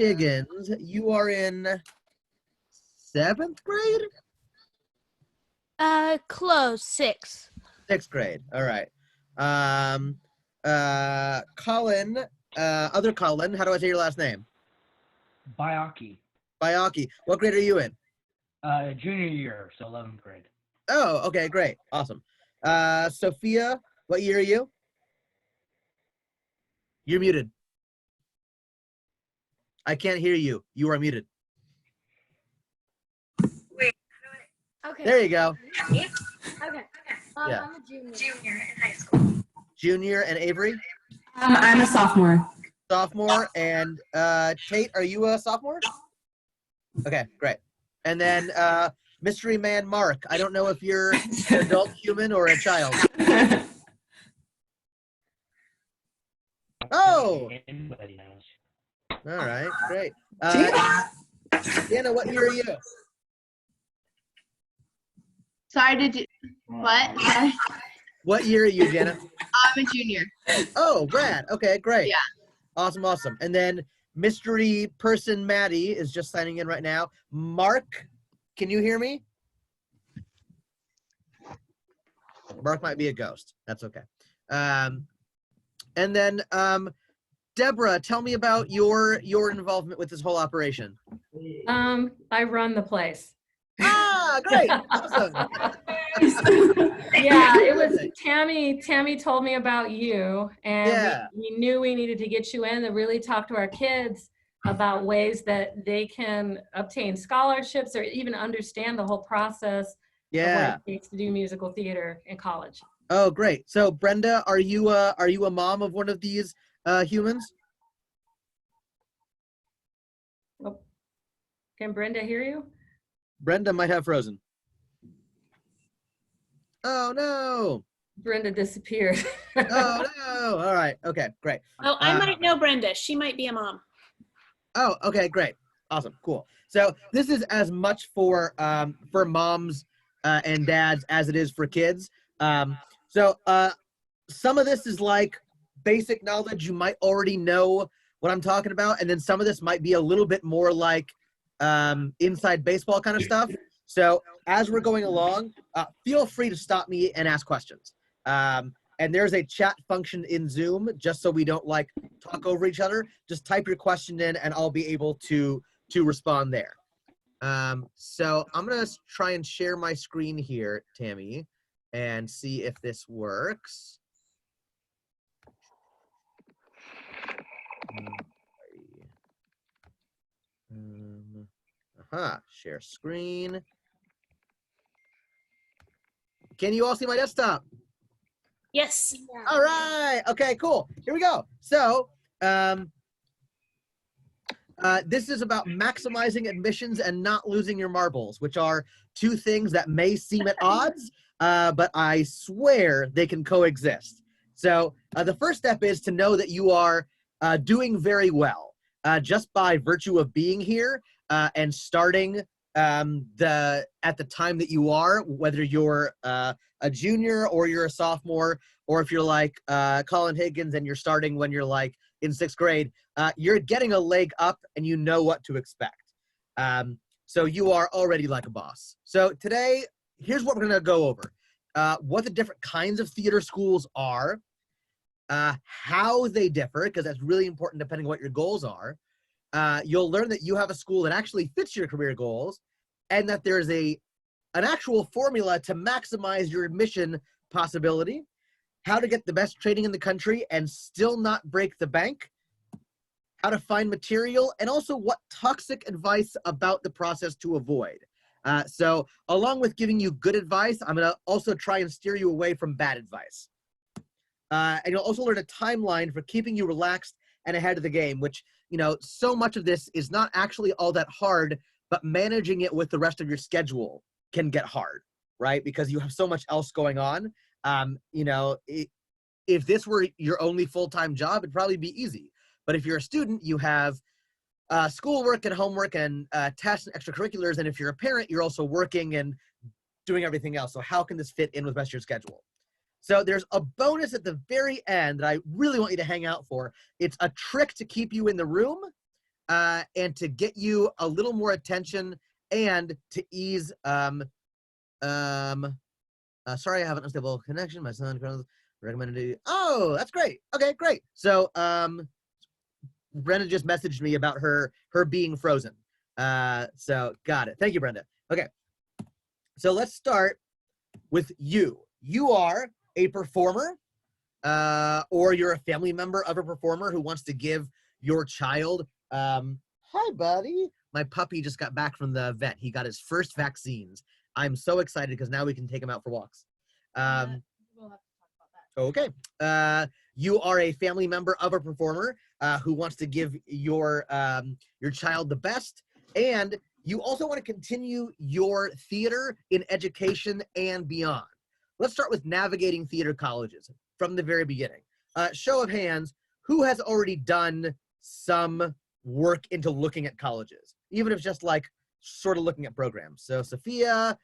Higgins, you are in 7th grade? Close, 6. 6th grade. All right. Colin, other Colin, how do I say your last name? Bayaki. Bayaki. What grade are you in? Junior year, so 11th grade. Oh, okay, great. Awesome. Sophia, what year are you? You're muted. I can't hear you. You are muted. Wait. Okay. There you go. Okay. Yeah. I'm a junior. Junior in high school. Junior and Avery? I'm a sophomore. Sophomore. And Tate, are you a sophomore? Okay, great. And then Mystery Man Mark, I don't know if you're an adult human or a child. Oh! Anybody knows. All right, great. Deanna, what year are you? Sorry, did you, what? Sorry. What year are you, Deanna? I'm a junior. Oh, Brad. Okay, great. Yeah. Awesome, awesome. And then mystery person Maddie is just signing in right now. Mark, can you hear me? Mark might be a ghost. That's okay. And then Deborah, tell me about your involvement with this whole operation. I run the place. Ah, great. Awesome. Yeah, it was Tammy told me about you, and Yeah. we knew we needed to get you in to really talk to our kids about ways that they can obtain scholarships or even understand the whole process Yeah. of what it takes to do musical theater in college. Oh, great. So Brenda, are you a mom of one of these humans? Oh, can Brenda hear you? Brenda might have frozen. Oh no. Brenda disappeared. Oh no. All right. Okay, great. Oh, I might know Brenda. She might be a mom. Oh, okay, great. Awesome. Cool. So this is as much for moms and dads as it is for kids. So some of this is like basic knowledge. You might already know what I'm talking about. And then some of this might be a little bit more like inside baseball kind of stuff. So as we're going along, feel free to stop me and ask questions. And there's a chat function in Zoom, just so we don't like talk over each other. Just type your question in and I'll be able to respond there. So I'm gonna try and share my screen here, Tammy, and see if this works. Share screen. Can you all see my desktop? Yes. All right. Okay, cool. Here we go. So this is about maximizing admissions and not losing your marbles, which are two things that may seem at odds, but I swear they can coexist. So the first step is to know that you are doing very well just by virtue of being here and starting at the time that you are, whether you're a junior or you're a sophomore, or if you're like Colin Higgins and you're starting when you're like in 6th grade, you're getting a leg up and you know what to expect. So you are already like a boss. So today, here's what we're gonna go over. What the different kinds of theater schools are, how they differ, because that's really important depending on what your goals are. You'll learn that you have a school that actually fits your career goals, and that there's an actual formula to maximize your admission possibility, how to get the best training in the country and still not break the bank, how to find material, and also what toxic advice about the process to avoid. So along with giving you good advice, I'm gonna also try and steer you away from bad advice. And you'll also learn a timeline for keeping you relaxed and ahead of the game, which, you know, so much of this is not actually all that hard, but managing it with the rest of your schedule can get hard, right? Because you have so much else going on. You know, if this were your only full-time job, it'd probably be easy. But if you're a student, you have schoolwork and homework and tests and extracurriculars. And if you're a parent, you're also working and doing everything else. So how can this fit in with the rest of your schedule? So there's a bonus at the very end that I really want you to hang out for. It's a trick to keep you in the room and to get you a little more attention and to ease sorry, I have an unstable connection. My son recommended oh, that's great. Okay, great. So Brenda just messaged me about her being frozen. So got it. Thank you, Brenda. Okay. So let's start with you. You are a performer, or you're a family member of a performer who wants to give your child, hi, buddy. My puppy just got back from the vet. He got his first vaccines. I'm so excited because now we can take him out for walks. We'll have to talk about that. Okay. You are a family member of a performer who wants to give your child the best, and you also want to continue your theater in education and beyond. Let's start with navigating theater colleges from the very beginning. Show of hands, who has already done some work into looking at colleges, even if it's just like sort of looking at programs? So Sophia,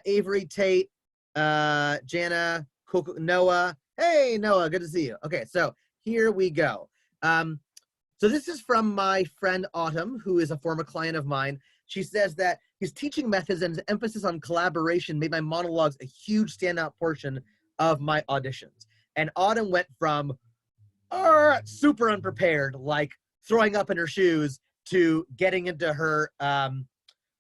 Avery, Tate, Jana, Coco, Noah. Hey, Noah, good to see you. Okay, so here we go. So this is from my friend Autumn, who is a former client of mine. She says that his teaching methods and his emphasis on collaboration made my monologues a huge standout portion of my auditions. And Autumn went from super unprepared, like throwing up in her shoes, to getting into her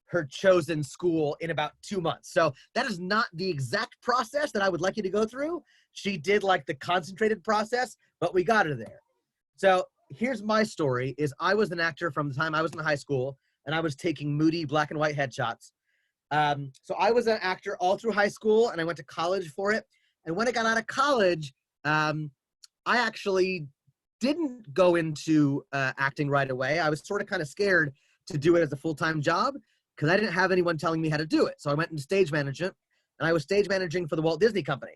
her chosen school in about 2 months. So that is not the exact process that I would like you to go through. She did like the concentrated process, but we got her there. So here's my story, is I was an actor from the time I was in high school, and I was taking moody black and white headshots. So I was an actor all through high school, and I went to college for it. And when I got out of college, I actually didn't go into acting right away. I was sort of kind of scared to do it as a full-time job because I didn't have anyone telling me how to do it. So I went into stage management, and I was stage managing for the Walt Disney Company.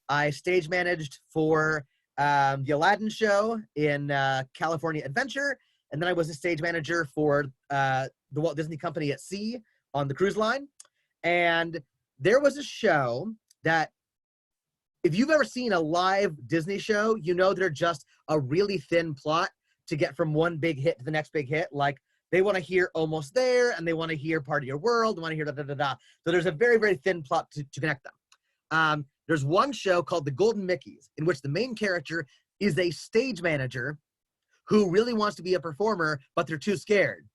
I stage managed for the Aladdin show in California Adventure, and then I was a stage manager for the Walt Disney Company at sea on the cruise line. And there was a show that, if you've ever seen a live Disney show, you know they're just a really thin plot to get from one big hit to the next big hit. Like, they want to hear Almost There, and they want to hear Part of Your World, they want to hear da-da-da-da. So there's a very, very thin plot to connect them. There's one show called The Golden Mickeys, in which the main character is a stage manager who really wants to be a performer, but they're too scared.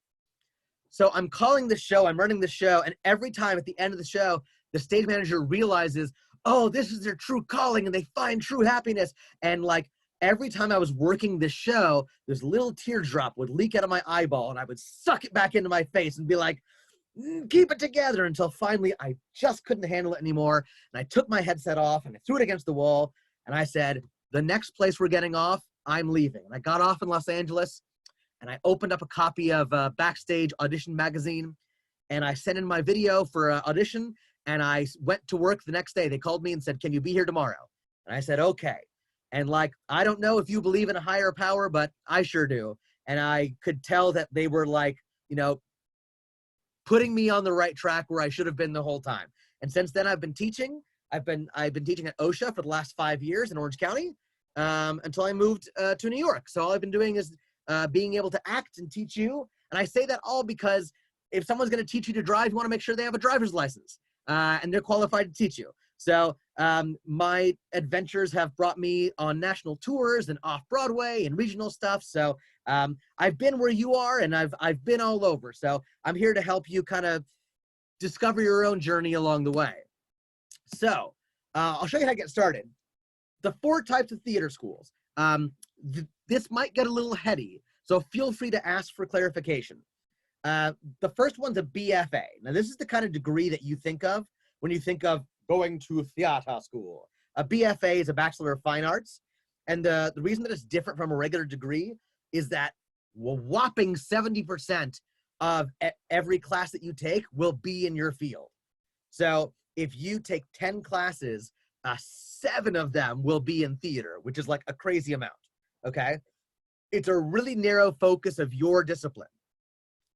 So I'm calling the show, I'm running the show, and every time at the end of the show, the stage manager realizes, oh, this is their true calling, and they find true happiness. And like, every time I was working this show, this little teardrop would leak out of my eyeball, and I would suck it back into my face and be like, keep it together, until finally I just couldn't handle it anymore. And I took my headset off and I threw it against the wall, and I said, the next place we're getting off, I'm leaving. And I got off in Los Angeles, and I opened up a copy of Backstage Audition magazine, and I sent in my video for audition, and I went to work the next day. They called me and said, can you be here tomorrow? And I said, okay. And like, I don't know if you believe in a higher power, but I sure do. And I could tell that they were like, you know, putting me on the right track where I should have been the whole time. And since then, I've been teaching. I've been teaching at OSHA for the last 5 years in Orange County, until I moved to New York. So all I've been doing is being able to act and teach you. And I say that all because if someone's going to teach you to drive, you want to make sure they have a driver's license, and they're qualified to teach you. So my adventures have brought me on national tours and off-Broadway and regional stuff. So I've been where you are, and I've been all over. So I'm here to help you kind of discover your own journey along the way. So I'll show you how to get started. The 4 types of theater schools. This might get a little heady, so feel free to ask for clarification. The first one's a BFA. Now, this is the kind of degree that you think of when you think of going to theater school. A BFA is a Bachelor of Fine Arts. And the reason that it's different from a regular degree is that a whopping 70% of every class that you take will be in your field. So if you take 10 classes, 7 of them will be in theater, which is like a crazy amount, okay? It's a really narrow focus of your discipline.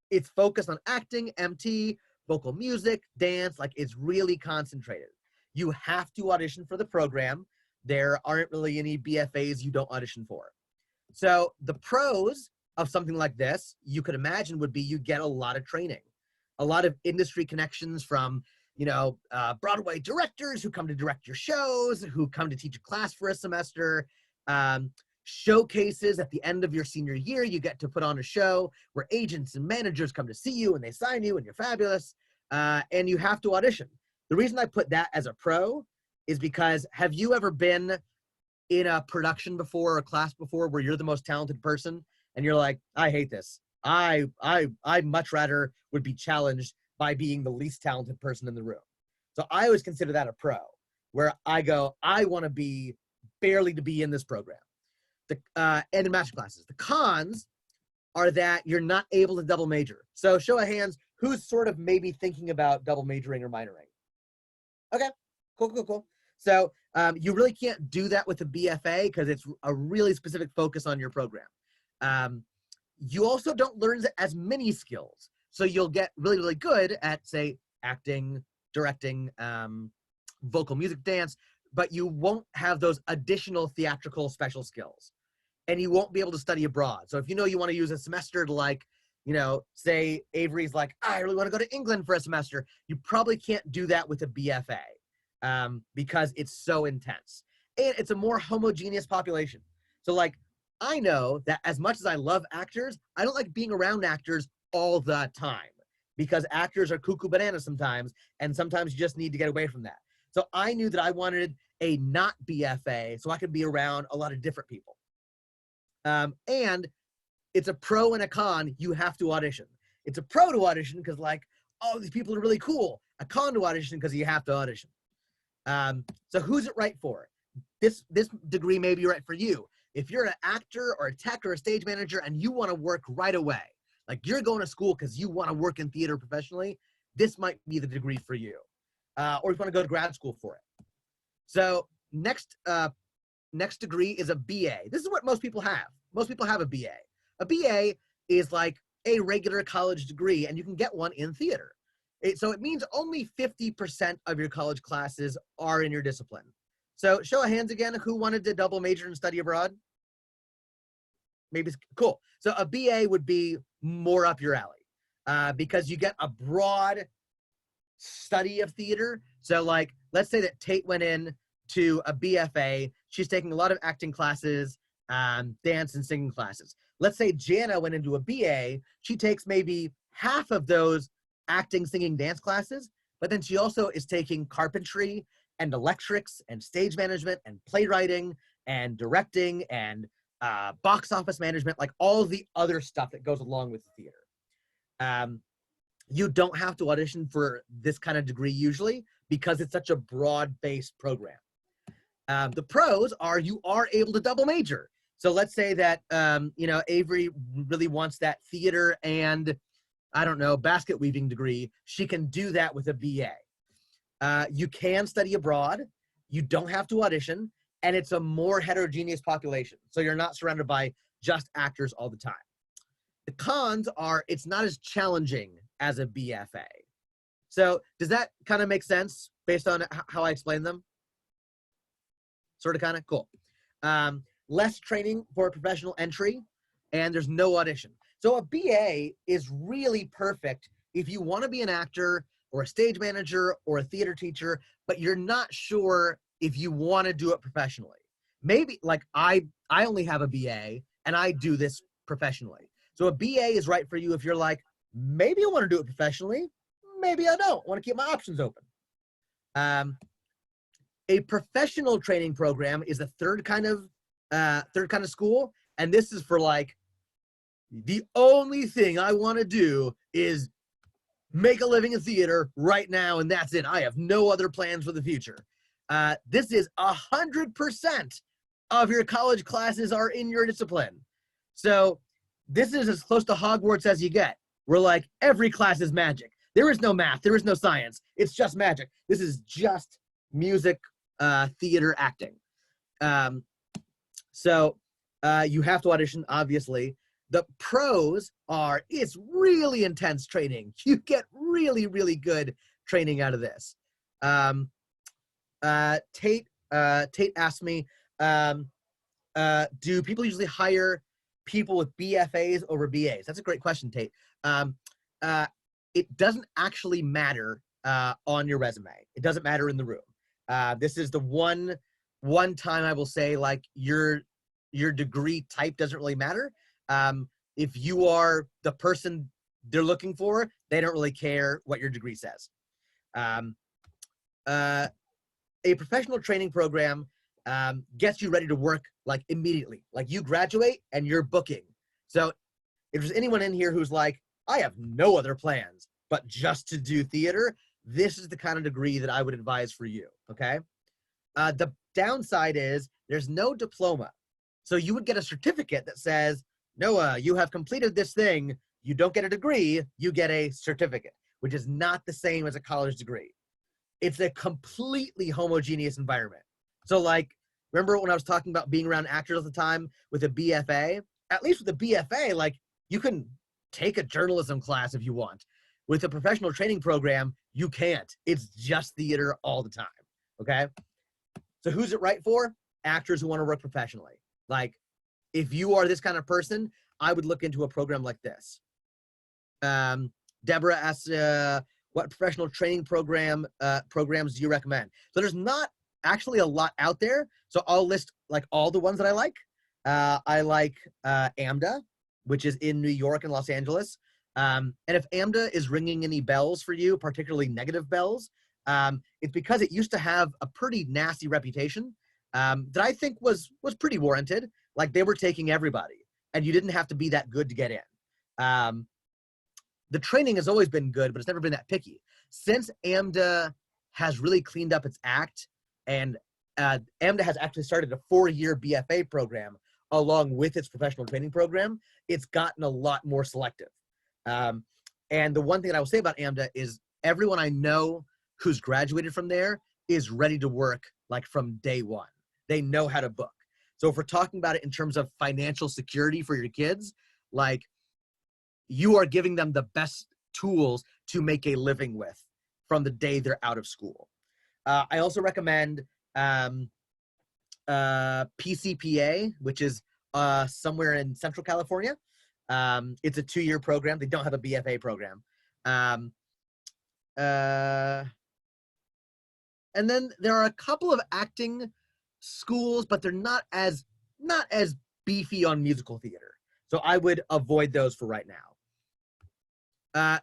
It's focused on acting, MT, vocal music, dance, like it's really concentrated. You have to audition for the program. There aren't really any BFAs you don't audition for. So the pros of something like this, you could imagine, would be you get a lot of training, a lot of industry connections from, Broadway directors who come to direct your shows, who come to teach a class for a semester, showcases at the end of your senior year. You get to put on a show where agents and managers come to see you and they sign you and you're fabulous, and you have to audition. The reason I put that as a pro is because, have you ever been in a production before or a class before where you're the most talented person and you're like, I hate this. I much rather would be challenged by being the least talented person in the room. So I always consider that a pro, where I go, I want to be barely to be in this program. And in master classes, the cons are that you're not able to double major. So show of hands, who's sort of maybe thinking about double majoring or minoring? Okay, cool. So you really can't do that with a BFA because it's a really specific focus on your program. You also don't learn as many skills. So you'll get really, really good at, say, acting, directing, vocal music, dance, but you won't have those additional theatrical special skills. And you won't be able to study abroad. So if you want to use a semester to, like, say Avery's like, I really want to go to England for a semester, you probably can't do that with a BFA because it's so intense. And it's a more homogeneous population. So, like, I know that as much as I love actors, I don't like being around actors all the time because actors are cuckoo bananas sometimes, and sometimes you just need to get away from that. So I knew that I wanted a not BFA so I could be around a lot of different people. And it's a pro and a con. You have to audition. It's a pro to audition because, like, oh, these people are really cool. A con to audition because you have to audition. So who's it right for? This degree may be right for you. If you're an actor or a tech or a stage manager and you want to work right away, like you're going to school because you want to work in theater professionally, this might be the degree for you. Or you want to go to grad school for it. So next degree is a BA. This is what most people have. Most people have a BA. A BA is like a regular college degree, and you can get one in theater. So it means only 50% of your college classes are in your discipline. So show of hands again, who wanted to double major and study abroad? Maybe, cool. So a BA would be more up your alley because you get a broad study of theater. So, like, let's say that Tate went in to a BFA. She's taking a lot of acting classes, dance and singing classes. Let's say Jana went into a BA. She takes maybe half of those acting, singing, dance classes, but then she also is taking carpentry and electrics and stage management and playwriting and directing and box office management, like all the other stuff that goes along with the theater. You don't have to audition for this kind of degree usually because it's such a broad-based program. The pros are you are able to double major. So let's say that, Avery really wants that theater and, I don't know, basket weaving degree. She can do that with a BA. You can study abroad. You don't have to audition. And it's a more heterogeneous population. So you're not surrounded by just actors all the time. The cons are it's not as challenging as a BFA. So does that kind of make sense based on how I explain them? Sort of, kind of? Cool. Less training for professional entry, and there's no audition. So a BA is really perfect if you want to be an actor or a stage manager or a theater teacher, but you're not sure if you want to do it professionally. Maybe, like, I only have a BA and I do this professionally. So a BA is right for you if you're like, maybe I want to do it professionally, maybe I don't. I want to keep my options open. A professional training program is the third kind of school, and this is for, like, the only thing I want to do is make a living in theater right now, and that's it. I have no other plans for the future. This is 100% of your college classes are in your discipline. So this is as close to Hogwarts as you get. We're like, every class is magic. There is no math. There is no science. It's just magic. This is just music, theater, acting. So you have to audition, obviously. The pros are it's really intense training. You get really, really good training out of this. Tate asked me, do people usually hire people with BFAs over BAs? That's a great question, Tate. It doesn't actually matter on your resume. It doesn't matter in the room. This is the one time I will say, like, your degree type doesn't really matter. If you are the person they're looking for, they don't really care what your degree says. A professional training program gets you ready to work like immediately. Like, you graduate and you're booking. So if there's anyone in here who's like, I have no other plans but just to do theater, this is the kind of degree that I would advise for you, okay? The downside is there's no diploma. So you would get a certificate that says, Noah, you have completed this thing. You don't get a degree, you get a certificate, which is not the same as a college degree. It's a completely homogeneous environment. So, like, remember when I was talking about being around actors at the time with a BFA? At least with a BFA, like, you can take a journalism class if you want. With a professional training program, you can't. It's just theater all the time, okay? So who's it right for? Actors who want to work professionally. Like, if you are this kind of person, I would look into a program like this. Deborah asks, what professional training programs do you recommend? So there's not actually a lot out there. So I'll list like all the ones that I like. I like AMDA, which is in New York and Los Angeles. And if AMDA is ringing any bells for you, particularly negative bells, it's because it used to have a pretty nasty reputation that I think was pretty warranted. Like, they were taking everybody, and you didn't have to be that good to get in. The training has always been good, but it's never been that picky. Since AMDA has really cleaned up its act, and AMDA has actually started a 4-year BFA program along with its professional training program, it's gotten a lot more selective. And the one thing that I will say about AMDA is everyone I know who's graduated from there is ready to work like from day one. They know how to book. So if we're talking about it in terms of financial security for your kids, like, you are giving them the best tools to make a living with from the day they're out of school. I also recommend PCPA, which is somewhere in Central California. It's a 2-year program. They don't have a BFA program. And then there are a couple of acting schools, but they're not as beefy on musical theater. So I would avoid those for right now.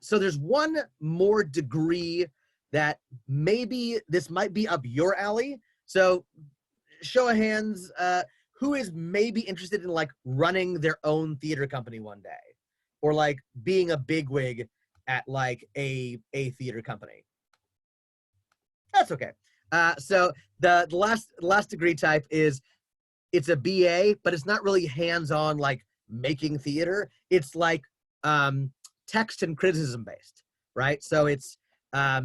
So there's one more degree that maybe this might be up your alley. So show of hands, who is maybe interested in like running their own theater company one day, or like being a bigwig at like a theater company? That's okay. So the last degree type is, it's a BA, but it's not really hands-on like making theater. It's like text and criticism based, right? So it's a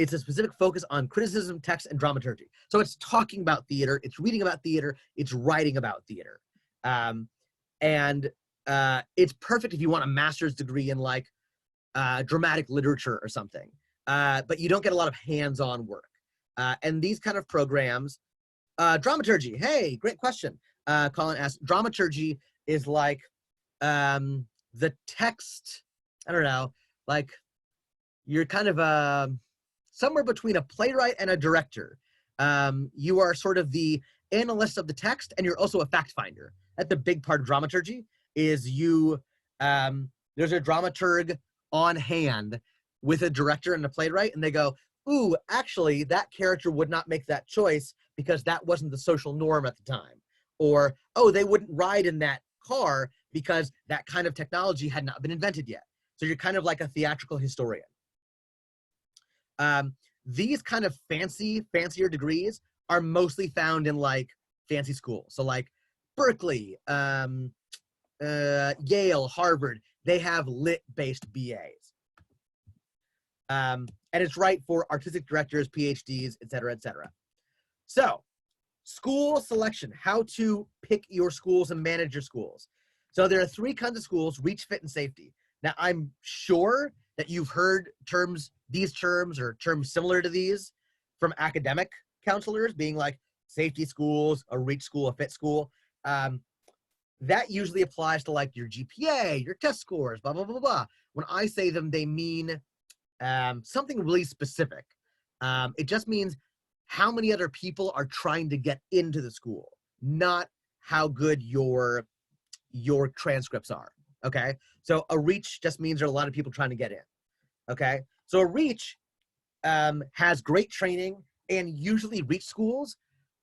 specific focus on criticism, text, and dramaturgy. So it's talking about theater, it's reading about theater, it's writing about theater. And it's perfect if you want a master's degree in like dramatic literature or something, but you don't get a lot of hands-on work. And these kind of programs, dramaturgy, hey, great question. Colin asked, dramaturgy is like the text, I don't know, like you're kind of somewhere between a playwright and a director. You are sort of the analyst of the text, and you're also a fact finder. That's the big part of dramaturgy, is you, there's a dramaturg on hand with a director and a playwright, and they go, ooh, actually, that character would not make that choice because that wasn't the social norm at the time. Or, oh, they wouldn't ride in that car because that kind of technology had not been invented yet. So you're kind of like a theatrical historian. These kind of fancier degrees are mostly found in like fancy schools. So like Berkeley, Yale, Harvard, they have lit-based BAs. And it's right for artistic directors, PhDs, et cetera, et cetera. So school selection, how to pick your schools and manage your schools. So there are 3 kinds of schools: reach, fit, and safety. Now, I'm sure that you've heard these terms or terms similar to these from academic counselors, being like safety schools, a reach school, a fit school. that usually applies to like your GPA, your test scores, blah, blah, blah, blah. When I say them, they mean something really specific. It just means how many other people are trying to get into the school, not how good your transcripts are, okay? So a reach just means there are a lot of people trying to get in, okay? So a reach has great training, and usually reach schools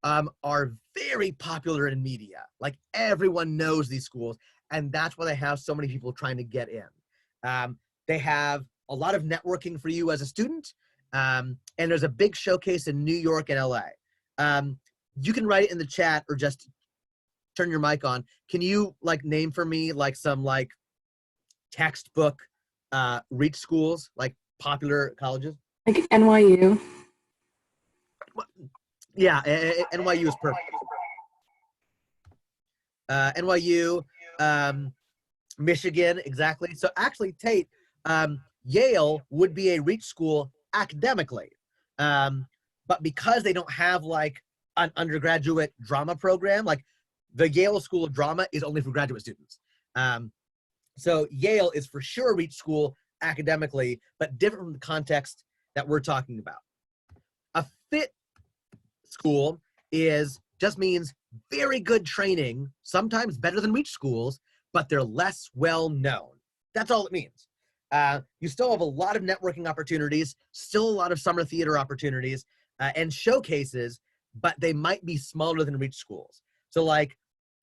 are very popular in media. Like everyone knows these schools, and that's why they have so many people trying to get in. They have a lot of networking for you as a student, and there's a big showcase in New York and LA. You can write it in the chat or just turn your mic on. Can you like name for me like some like textbook reach schools, like popular colleges? Like NYU. Yeah, NYU is perfect. NYU, Michigan, exactly. So actually, Tate, Yale would be a reach school academically, but because they don't have like an undergraduate drama program, like the Yale School of Drama is only for graduate students. So Yale is for sure a reach school academically, but different from the context that we're talking about. A fit school just means very good training, sometimes better than reach schools, but they're less well known. That's all it means. You still have a lot of networking opportunities, still a lot of summer theater opportunities, and showcases, but they might be smaller than reach schools. So like,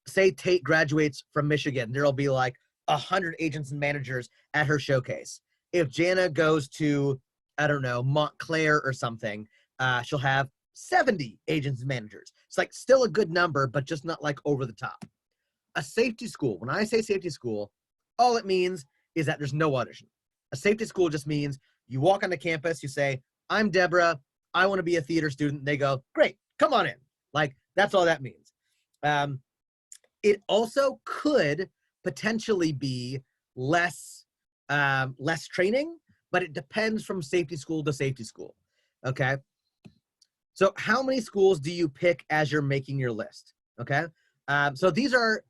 say Tate graduates from Michigan, there'll be like 100 agents and managers at her showcase. If Jana goes to, I don't know, Montclair or something, she'll have 70 agents and managers. It's like still a good number, but just not like over the top. A safety school, when I say safety school, all it means is that there's no audition. A safety school just means you walk onto campus, you say, I'm Deborah, I want to be a theater student. They go, great, come on in. Like, that's all that means. It also could potentially be less training, but it depends from safety school to safety school, okay? So how many schools do you pick as you're making your list, okay? So these are,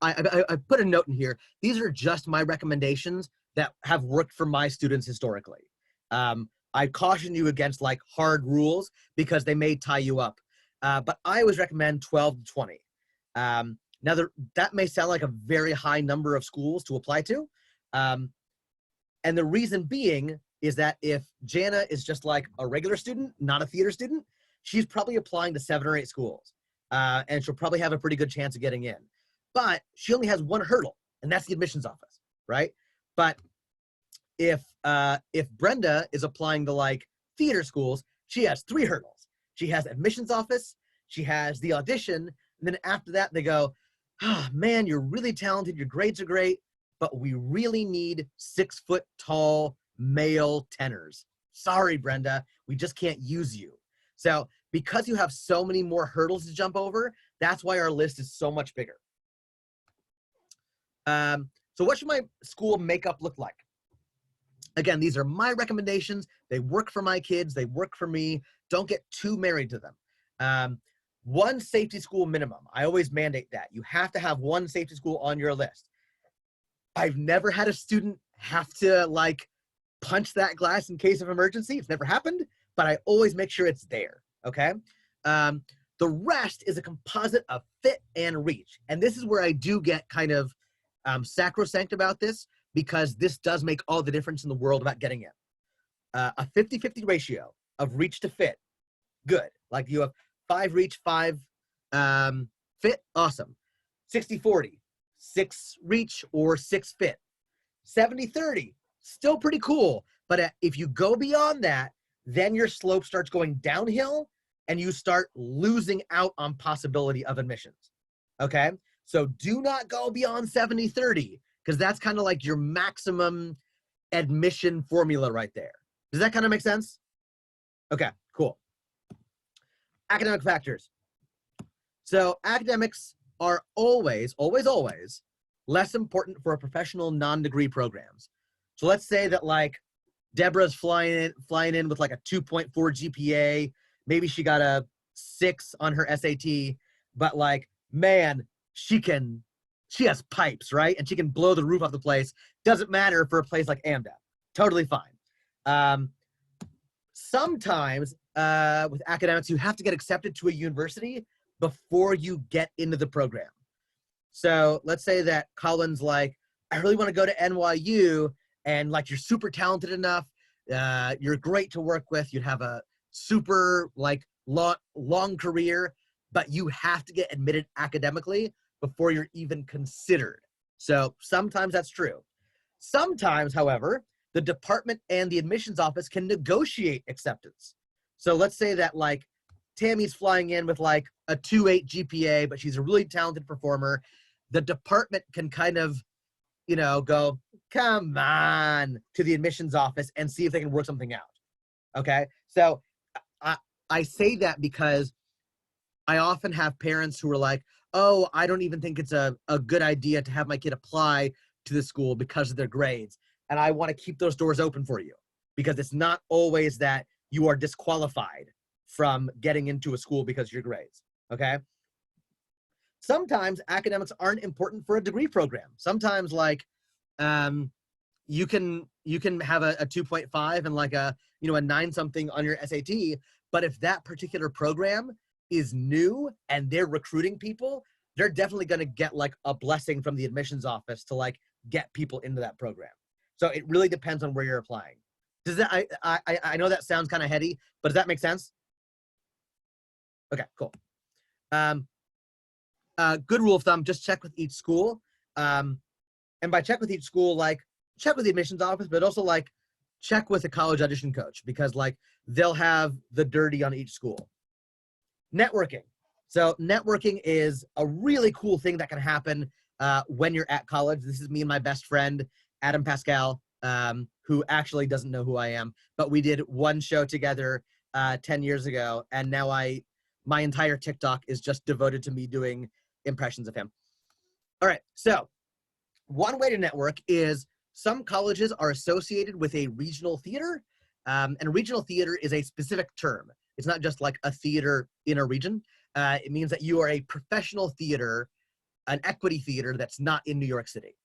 I put a note in here, these are just my recommendations that have worked for my students historically. I caution you against like hard rules because they may tie you up, but I always recommend 12 to 20. Now that may sound like a very high number of schools to apply to, and the reason being is that if Jana is just like a regular student, not a theater student, she's probably applying to 7 or 8 schools, and she'll probably have a pretty good chance of getting in. But she only has one hurdle, and that's the admissions office, right? But if Brenda is applying to like theater schools, she has 3 hurdles. She has admissions office, she has the audition, and then after that they go, oh, man, you're really talented, your grades are great, but we really need 6-foot-tall male tenors. Sorry, Brenda, we just can't use you. So because you have so many more hurdles to jump over, that's why our list is so much bigger. So what should my school makeup look like? Again, these are my recommendations. They work for my kids. They work for me. Don't get too married to them. 1 safety school minimum. I always mandate that. You have to have 1 safety school on your list. I've never had a student have to like punch that glass in case of emergency. It's never happened, but I always make sure it's there, okay? The rest is a composite of fit and reach. And this is where I do get kind of sacrosanct about this, because this does make all the difference in the world about getting in. A 50-50 ratio of reach to fit, good. Like you have 5 reach, 5 fit, awesome. 60-40, 6 reach or 6 fit. 70-30, still pretty cool. But if you go beyond that, then your slope starts going downhill and you start losing out on possibility of admissions, okay? So do not go beyond 70-30, because that's kind of like your maximum admission formula right there. Does that kind of make sense? Okay, cool. Academic factors. So academics are always, always, always less important for a professional non-degree programs. So let's say that like Deborah's flying in with like a 2.4 GPA. Maybe she got a 6 on her SAT, but like, man, she can she has pipes, right? And she can blow the roof off the place. Doesn't matter for a place like AMDA. Totally fine. Sometimes with academics, you have to get accepted to a university before you get into the program. So let's say that Colin's like, I really want to go to NYU, and like you're super talented enough, you're great to work with, you'd have a super like long career, but you have to get admitted academically before you're even considered. So sometimes that's true. Sometimes, however, the department and the admissions office can negotiate acceptance. So let's say that like Tammy's flying in with like a 2.8 GPA, but she's a really talented performer. The department can kind of, you know, go, come on, to the admissions office and see if they can work something out. Okay, so I say that because I often have parents who are like, oh, I don't even think it's a good idea to have my kid apply to the school because of their grades. And I want to keep those doors open for you, because it's not always that you are disqualified from getting into a school because of your grades, okay? Sometimes academics aren't important for a degree program. Sometimes like you can have a 2.5 and like a 9 something on your SAT, but if that particular program is new and they're recruiting people, they're definitely going to get like a blessing from the admissions office to like get people into that program. So it really depends on where you're applying. Does that, I know that sounds kind of heady, but does that make sense? Okay, cool. Good rule of thumb, just check with each school. And by check with each school, like check with the admissions office, but also like check with a college audition coach, because like they'll have the dirty on each school. Networking. So networking is a really cool thing that can happen when you're at college. This is me and my best friend, Adam Pascal, who actually doesn't know who I am, but we did one show together 10 years ago, and now my entire TikTok is just devoted to me doing impressions of him. All right, so one way to network is some colleges are associated with a regional theater, and a regional theater is a specific term. It's not just like a theater in a region. It means that you are a professional theater, an equity theater that's not in New York City.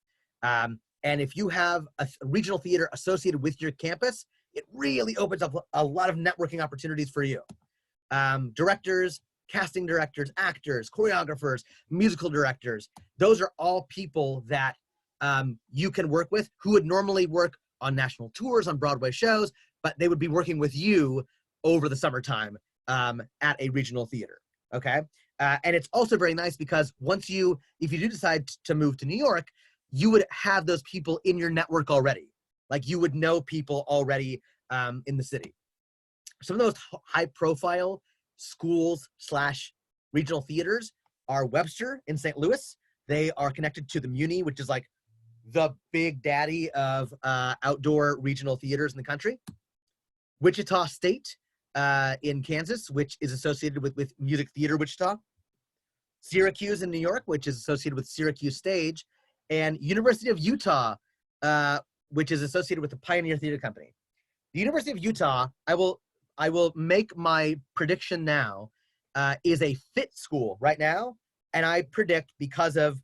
And if you have a regional theater associated with your campus, it really opens up a lot of networking opportunities for you. Directors, casting directors, actors, choreographers, musical directors, those are all people that you can work with who would normally work on national tours, on Broadway shows, but they would be working with you over the summertime at a regional theater, okay? And it's also very nice because if you do decide to move to New York, you would have those people in your network already. Like you would know people already in the city. Some of those high profile schools / regional theaters are Webster in St. Louis. They are connected to the Muni, which is like the big daddy of outdoor regional theaters in the country. Wichita State in Kansas, which is associated with Music Theater Wichita. Syracuse in New York, which is associated with Syracuse Stage. And University of Utah, which is associated with the Pioneer Theater Company. The University of Utah, I will make my prediction now, is a fit school right now. And I predict, because of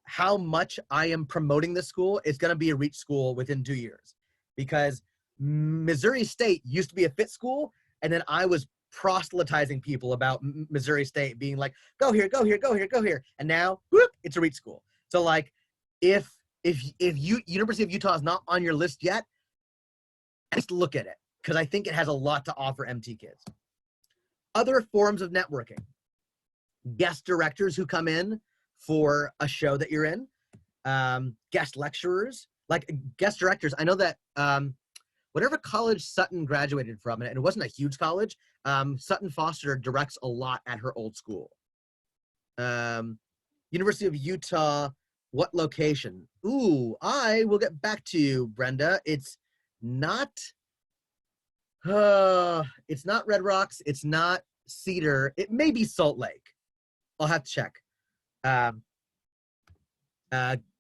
how much I am promoting this school, it's going to be a reach school within 2 years. Because Missouri State used to be a fit school, and then I was proselytizing people about Missouri State being like, go here, go here, go here, go here. And now, whoop, it's a reach school. So like, if University of Utah is not on your list yet, just look at it, because I think it has a lot to offer MT kids. Other forms of networking. Guest directors who come in for a show that you're in. Guest lecturers. Like guest directors, I know that whatever college Sutton graduated from, and it wasn't a huge college, Sutton Foster directs a lot at her old school. University of Utah, what location? Ooh, I will get back to you, Brenda. It's not Red Rocks. It's not Cedar. It may be Salt Lake. I'll have to check.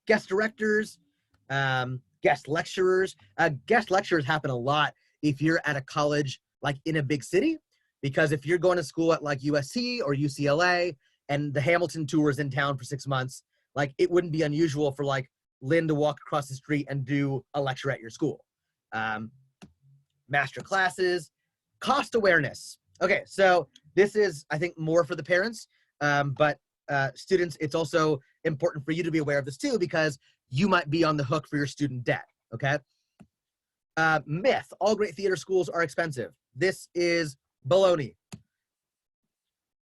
Guest directors, guest lecturers. Guest lecturers happen a lot if you're at a college like in a big city, because if you're going to school at like USC or UCLA and the Hamilton tour is in town for 6 months, Like, it wouldn't be unusual for like Lynn to walk across the street and do a lecture at your school. Master classes, cost awareness. Okay, so this is, I think, more for the parents, but students, it's also important for you to be aware of this too, because you might be on the hook for your student debt, okay? Myth, all great theater schools are expensive. This is baloney.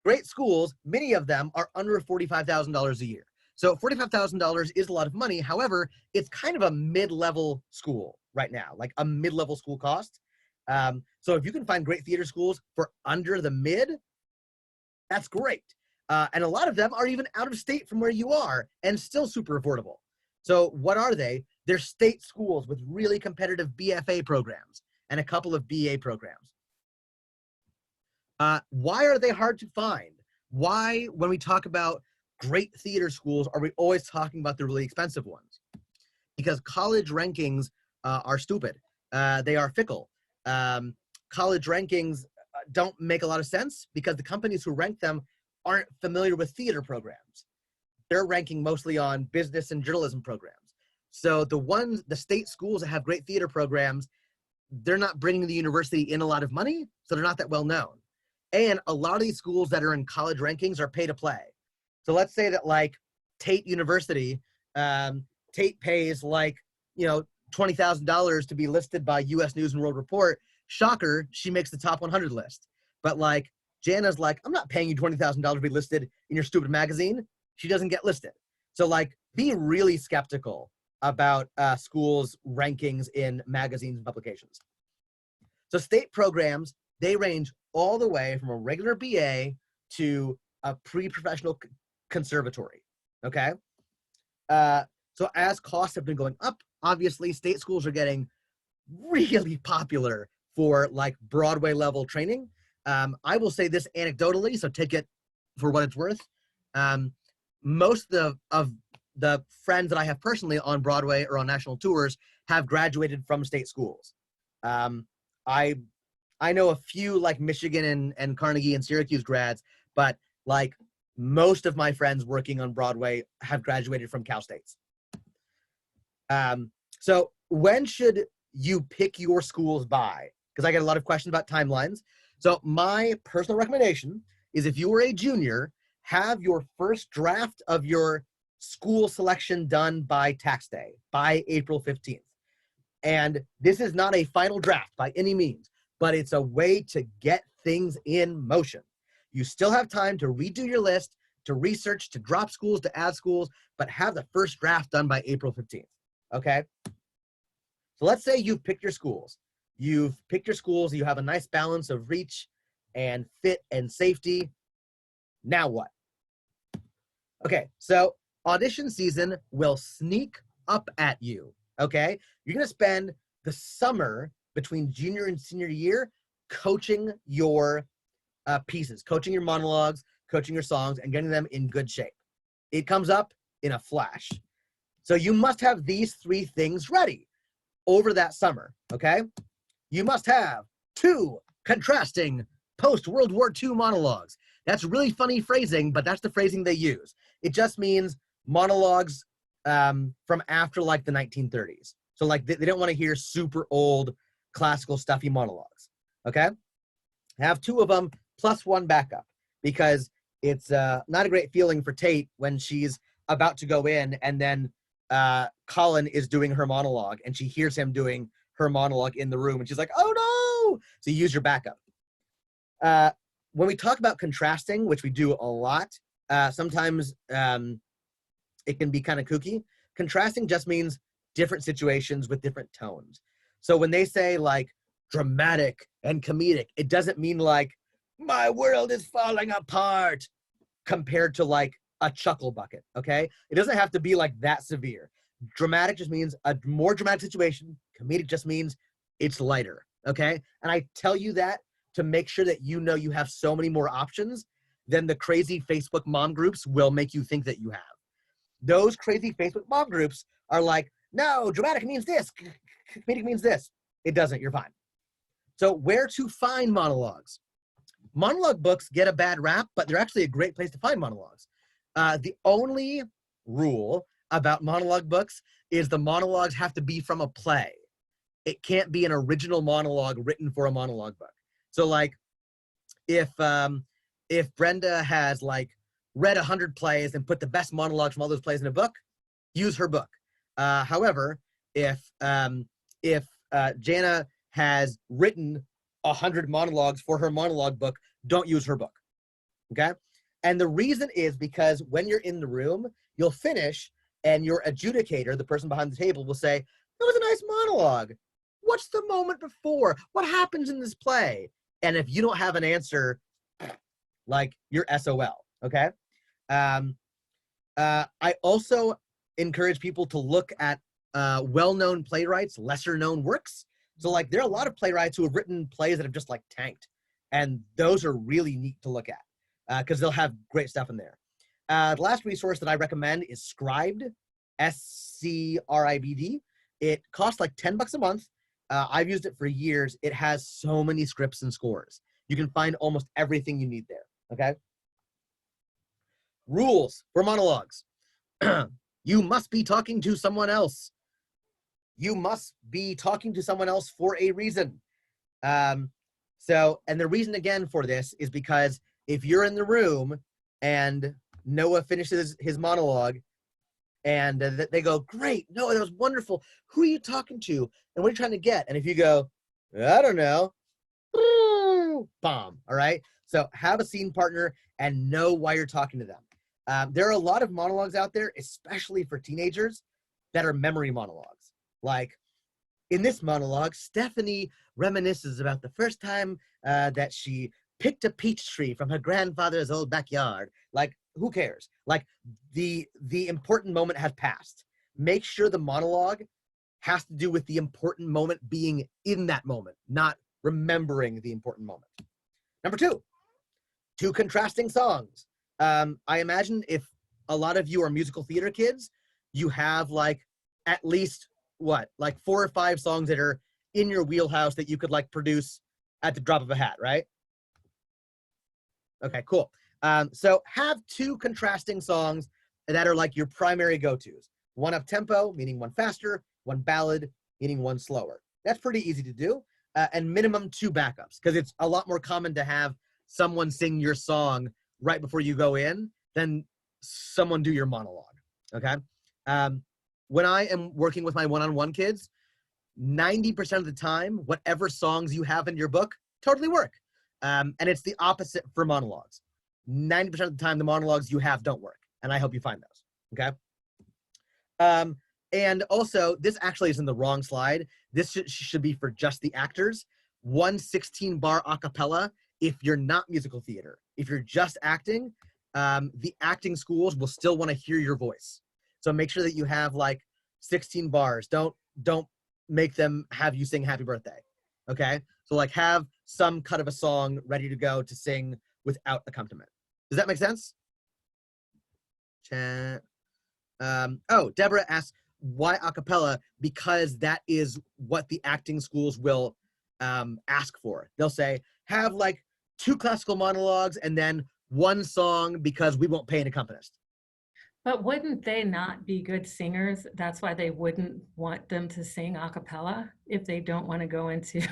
Great schools, many of them are under $45,000 a year. So $45,000 is a lot of money. However, it's kind of a mid-level school right now, like a mid-level school cost. So if you can find great theater schools for under the mid, that's great. And a lot of them are even out of state from where you are and still super affordable. So what are they? They're state schools with really competitive BFA programs and a couple of BA programs. Why are they hard to find? Why, when we talk about great theater schools, are we always talking about the really expensive ones? Because college rankings are stupid. They are fickle. College rankings don't make a lot of sense because the companies who rank them aren't familiar with theater programs. They're ranking mostly on business and journalism programs. So the state schools that have great theater programs, they're not bringing the university in a lot of money, so they're not that well known. And a lot of these schools that are in college rankings are pay to play. So let's say that like Tate University, Tate pays like, you know, $20,000 to be listed by US News and World Report. Shocker, she makes the top 100 list. But like Jana's like, I'm not paying you $20,000 to be listed in your stupid magazine. She doesn't get listed. So like, be really skeptical about schools' rankings in magazines and publications. So state programs, they range all the way from a regular BA to a pre-professional conservatory, okay? So as costs have been going up, obviously state schools are getting really popular for like Broadway level training. I will say this anecdotally, so take it for what it's worth. Most of the friends that I have personally on Broadway or on national tours have graduated from state schools. I know a few like Michigan and Carnegie and Syracuse grads, but like most of my friends working on Broadway have graduated from Cal States. So when should you pick your schools by? Because I get a lot of questions about timelines. So my personal recommendation is if you are a junior, have your first draft of your school selection done by tax day, by April 15th. And this is not a final draft by any means, but it's a way to get things in motion. You still have time to redo your list, to research, to drop schools, to add schools, but have the first draft done by April 15th, okay? So let's say you've picked your schools. You've picked your schools, you have a nice balance of reach and fit and safety. Now what? Okay, so audition season will sneak up at you, okay? You're gonna spend the summer between junior and senior year coaching your pieces, coaching your monologues, coaching your songs, and getting them in good shape. It comes up in a flash. So you must have these three things ready over that summer, okay? You must have 2 contrasting post-World War II monologues. That's really funny phrasing, but that's the phrasing they use. It just means monologues from after like the 1930s. So like they don't want to hear super old classical stuffy monologues, okay? Have 2 of them plus 1 backup because it's not a great feeling for Tate when she's about to go in and then Colin is doing her monologue and she hears him doing her monologue in the room and she's like, oh no! So you use your backup. When we talk about contrasting, which we do a lot, sometimes it can be kind of kooky. Contrasting just means different situations with different tones. So when they say like dramatic and comedic, it doesn't mean like my world is falling apart compared to like a chuckle bucket, okay? It doesn't have to be like that severe. Dramatic just means a more dramatic situation. Comedic just means it's lighter, okay? And I tell you that to make sure that you know you have so many more options than the crazy Facebook mom groups will make you think that you have. Those crazy Facebook mom groups are like, no, dramatic means this, comedic means this. It doesn't, you're fine. So where to find monologues? Monologue books get a bad rap, but they're actually a great place to find monologues. The only rule about monologue books is the monologues have to be from a play. It can't be an original monologue written for a monologue book. So like if Brenda has like read 100 plays and put the best monologues from all those plays in a book, use her book. However, if Jana has written 100 monologues for her monologue book, don't use her book, okay? And the reason is because when you're in the room, you'll finish and your adjudicator, the person behind the table, will say, that was a nice monologue. What's the moment before? What happens in this play? And if you don't have an answer, like you're SOL, okay? I also encourage people to look at well-known playwrights, lesser-known works. So like there are a lot of playwrights who have written plays that have just like tanked. And those are really neat to look at because they'll have great stuff in there. The last resource that I recommend is Scribd, SCRIBD. It costs like $10 a month. I've used it for years. It has so many scripts and scores. You can find almost everything you need there, okay? Rules for monologues. You must be talking to someone else. You must be talking to someone else for a reason. And the reason again for this is because if you're in the room and Noah finishes his monologue and they go, great, Noah, that was wonderful. Who are you talking to? And what are you trying to get? And if you go, I don't know, bomb, all right? So have a scene partner and know why you're talking to them. There are a lot of monologues out there, especially for teenagers, that are memory monologues. Like in this monologue, Stephanie reminisces about the first time that she picked a peach tree from her grandfather's old backyard. Like, who cares? Like the important moment has passed. Make sure the monologue has to do with the important moment being in that moment, not remembering the important moment. Number two contrasting songs. I imagine if a lot of you are musical theater kids, you have like at least like 4 or 5 songs that are in your wheelhouse that you could like produce at the drop of a hat, right? Okay, cool. So have 2 contrasting songs that are like your primary go-tos. One up tempo, meaning one faster, one ballad, meaning one slower. That's pretty easy to do. And minimum 2 backups, because it's a lot more common to have someone sing your song right before you go in than someone do your monologue, okay? When I am working with my one-on-one kids, 90% of the time, whatever songs you have in your book totally work. And it's the opposite for monologues. 90% of the time, the monologues you have don't work. And I hope you find those, okay? And also, this actually is in the wrong slide. This should be for just the actors. 1 16-bar a cappella if you're not musical theater. If you're just acting, the acting schools will still want to hear your voice. So make sure that you have like 16 bars. Don't make them have you sing happy birthday, okay? So like have some cut of a song ready to go to sing without accompaniment. Does that make sense? Chat. Oh, Deborah asks, why a cappella? Because that is what the acting schools will ask for. They'll say, have like 2 classical monologues and then 1 song because we won't pay an accompanist. But wouldn't they not be good singers? That's why they wouldn't want them to sing a cappella if they don't want to go into.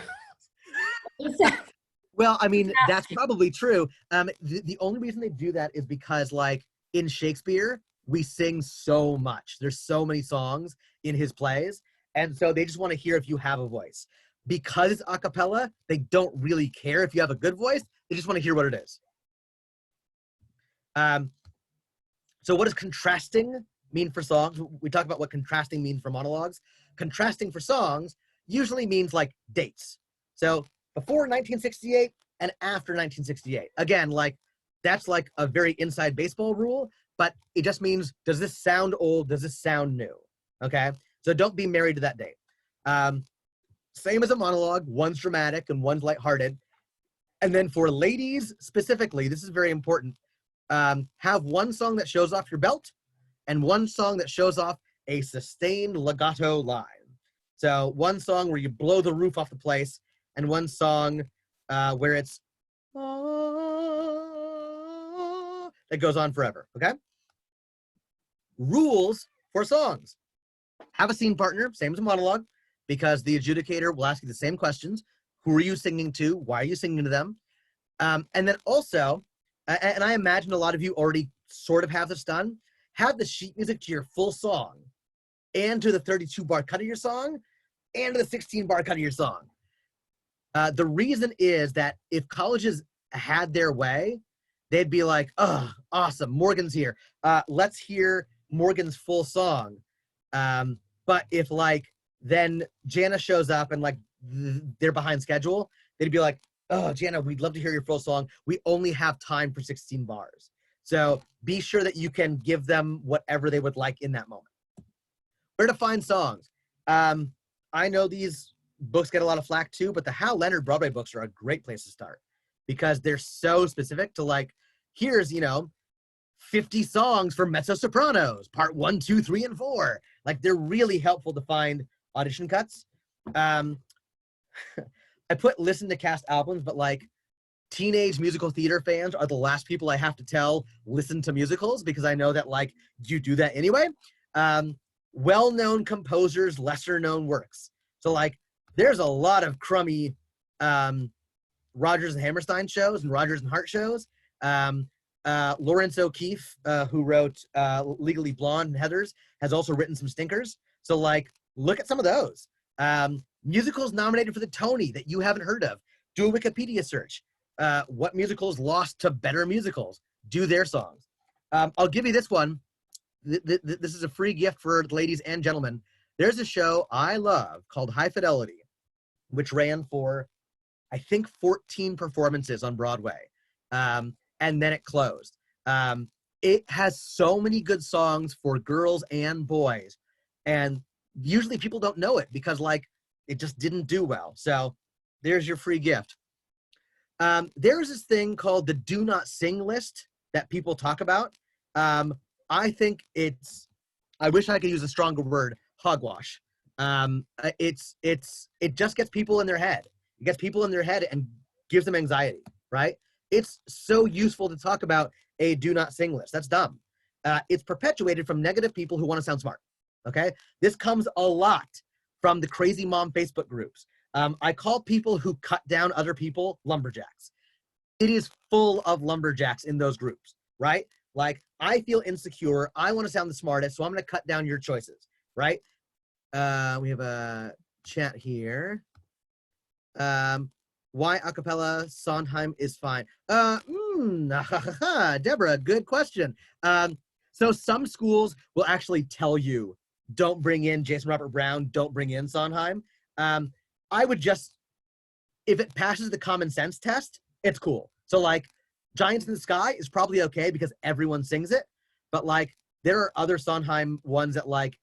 Well, I mean, that's probably true. The only reason they do that is because, like, in Shakespeare, we sing so much. There's so many songs in his plays, and so they just want to hear if you have a voice. Because it's a cappella, they don't really care if you have a good voice. They just want to hear what it is. So what does contrasting mean for songs? We talked about what contrasting means for monologues. Contrasting for songs usually means like dates. So before 1968 and after 1968. Again, like that's like a very inside baseball rule, but it just means, does this sound old? Does this sound new? Okay, so don't be married to that date. Same as a monologue, one's dramatic and one's lighthearted. And then for ladies specifically, this is very important. Have 1 song that shows off your belt and 1 song that shows off a sustained legato line. So 1 song where you blow the roof off the place and 1 song where it's that goes on forever, okay? rules for songs. Have a scene partner, same as a monologue, because the adjudicator will ask you the same questions. Who are you singing to? Why are you singing to them? And then also, and I imagine a lot of you already sort of have this done, have the sheet music to your full song and to the 32-bar cut of your song and to the 16-bar cut of your song. The reason is that if colleges had their way, they'd be like, oh, awesome, Morgan's here. Let's hear Morgan's full song. But if like, then Jana shows up and like they're behind schedule, they'd be like, oh, Jana, we'd love to hear your full song. We only have time for 16 bars. So be sure that you can give them whatever they would like in that moment. Where to find songs? I know these books get a lot of flack too, but the Hal Leonard Broadway books are a great place to start because they're so specific to like, here's, 50 songs for mezzo-sopranos, part 1, 2, 3, and 4. Like they're really helpful to find audition cuts. I put listen to cast albums, but like teenage musical theater fans are the last people I have to tell listen to musicals because I know that like you do that anyway. Well-known composers, lesser-known works. So like there's a lot of crummy Rodgers and Hammerstein shows and Rodgers and Hart shows. Lawrence O'Keefe, who wrote Legally Blonde and Heathers, has also written some stinkers. So like look at some of those. Musicals nominated for the Tony that you haven't heard of. Do a Wikipedia search. What musicals lost to better musicals? Do their songs. I'll give you this one. This is a free gift for ladies and gentlemen. There's a show I love called High Fidelity, which ran for, I think, 14 performances on Broadway. And then it closed. It has so many good songs for girls and boys. And usually people don't know it because like, it just didn't do well. So there's your free gift. There's this thing called the do not sing list that people talk about. I think I wish I could use a stronger word, hogwash. It just gets people in their head. It gets people in their head and gives them anxiety, right? It's so useful to talk about a do not sing list. That's dumb. It's perpetuated from negative people who want to sound smart, okay? This comes a lot from the crazy mom Facebook groups. I call people who cut down other people lumberjacks. It is full of lumberjacks in those groups, right? Like, I feel insecure. I want to sound the smartest, so I'm going to cut down your choices, right? We have a chat here. Why a cappella Sondheim is fine. Deborah, good question. So some schools will actually tell you, don't bring in Jason Robert Brown, don't bring in Sondheim. I would just, if it passes the common sense test, it's cool. So like Giants in the Sky is probably okay because everyone sings it, but like there are other Sondheim ones that like,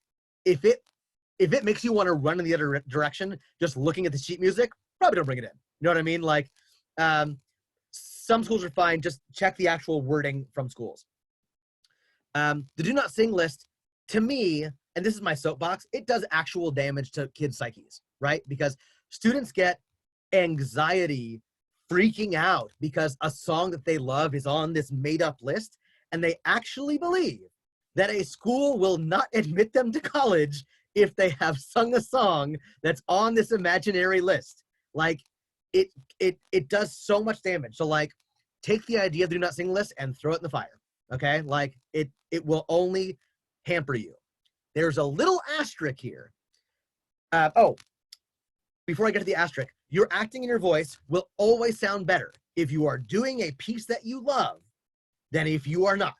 if it makes you want to run in the other direction, just looking at the sheet music, probably don't bring it in. You know what I mean? Like some schools are fine, just check the actual wording from schools. The do not sing list, to me, and this is my soapbox, it does actual damage to kids' psyches, right? Because students get anxiety freaking out because a song that they love is on this made-up list, and they actually believe that a school will not admit them to college if they have sung a song that's on this imaginary list. Like, it does so much damage. So, like, take the idea of the do not sing list and throw it in the fire, okay? Like, it will only hamper you. There's a little asterisk here. Before I get to the asterisk, your acting and your voice will always sound better if you are doing a piece that you love than if you are not.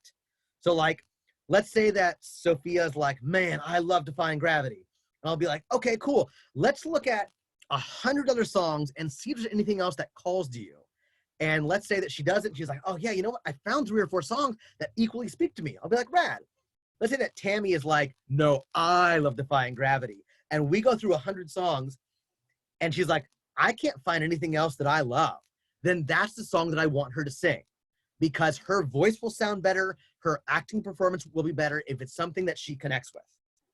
So like, let's say that Sophia's like, man, I love Defying Gravity. And I'll be like, okay, cool. Let's look at 100 other songs and see if there's anything else that calls to you. And let's say that she does it. And she's like, oh yeah, you know what? I found 3 or 4 songs that equally speak to me. I'll be like, rad. Let's say that Tammy is like, no, I love Defying Gravity. And we go through 100 songs and she's like, I can't find anything else that I love. Then that's the song that I want her to sing because her voice will sound better. Her acting performance will be better if it's something that she connects with.